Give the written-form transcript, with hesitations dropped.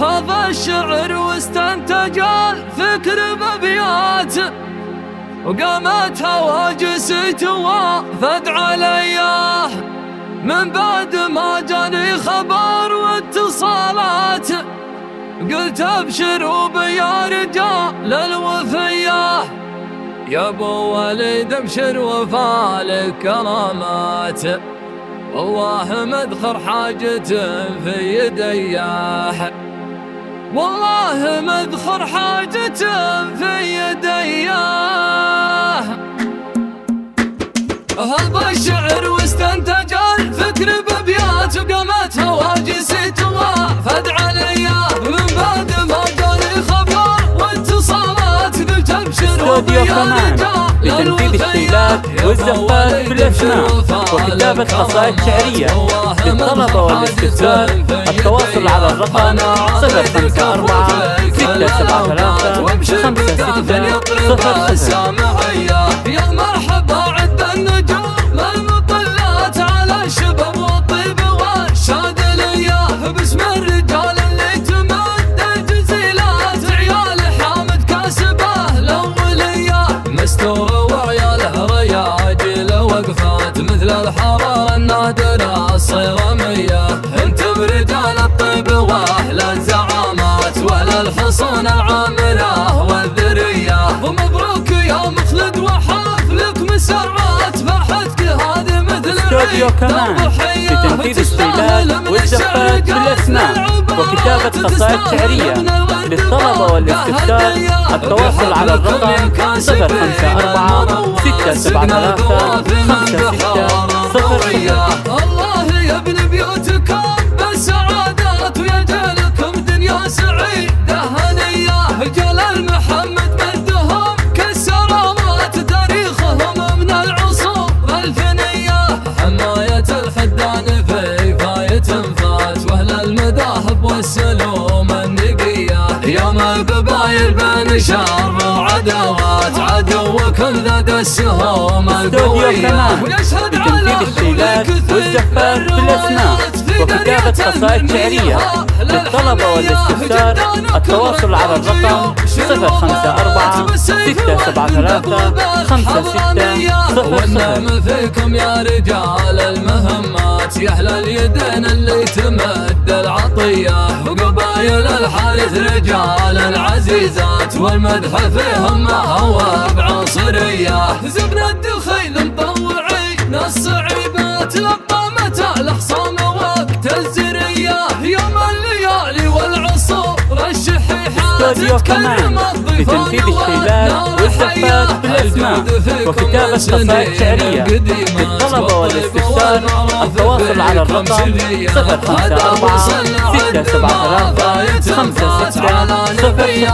هذا الشعر واستنتج الفكر بأبيات، وقامت هواجس توافد علياه من بعد ما جاني خبر واتصالات. قلت ابشروا بيا رجال الوفية، يا ابو وليد ابشر وفالك كرامات، والله مذخر حاجته في يديه، والله مذخر حاجته في يديه. هذا الشعر واستنتج الفكر بأبيات، وقامت هواجس توافد عليا من بعد ما جاني خبر واتصالات. قلت ابشروا استوديو كمان لتنفيذ الشيلات والزفات بالأسماء وكتابة قصائد شعرية للطلبة والاستفسار. التواصل على الرقم 054 673 5600. يا مرحبا عد النجوم المطلات على الشباب والطيب والشادلية، باسم الرجال اللي تمد الجزيلات، عيال حامد كاسبه الأولية، مستور وعياله رياجل وقفات مثل الحرارة النادرة الصيرمية. انتم رجال الطيب واهل الزعامات واهل الحصون العامرة والذرية، ومبروك يا مخلد وحفلك مسرات، فرحتك هذه مثل استوديو كمان لتنفيذ الشيلات والزفات بالأسماء وكتابة قصائد شعرية للطلبة والاستفسار. التواصل على الرقم 054 673 5600. الله يبني بيوتكم بالسعادات، ويجعلكم دنيا سعيدة هنية. رجال المحمد مدهم كالسرامات، تاريخهم من العصور الفنية، حماية الحدان في فاية فات، واهل المذاهب والسلوم النقية. يوم القبايل بين شر وعداوات، عدوكم ذات السهوم القوية، ويشهد على الشيلات والزفات بالأسماء وكتابة قصائد شعرية للطلبة والاستفسار. التواصل على الرقم 054 673 5600. والنعم فيكم يا رجال المهمات، يا أهل اليدين اللي تمد العطية، وقبايل الحارث رجال العزيزات، والمدح فيهم ما هو بعصرية. زبنا الدخيل مطوعين الصعيبات، لقامة الأحصان وقت الزرية، يوم الليالي والعصور الشحيحات. استوديو كمان لتنفيذ الشيلات والزفات بالأسماء وكتابة قصائد شعرية للطلبة والاستفسار. التواصل على الرقم 054 673 5600.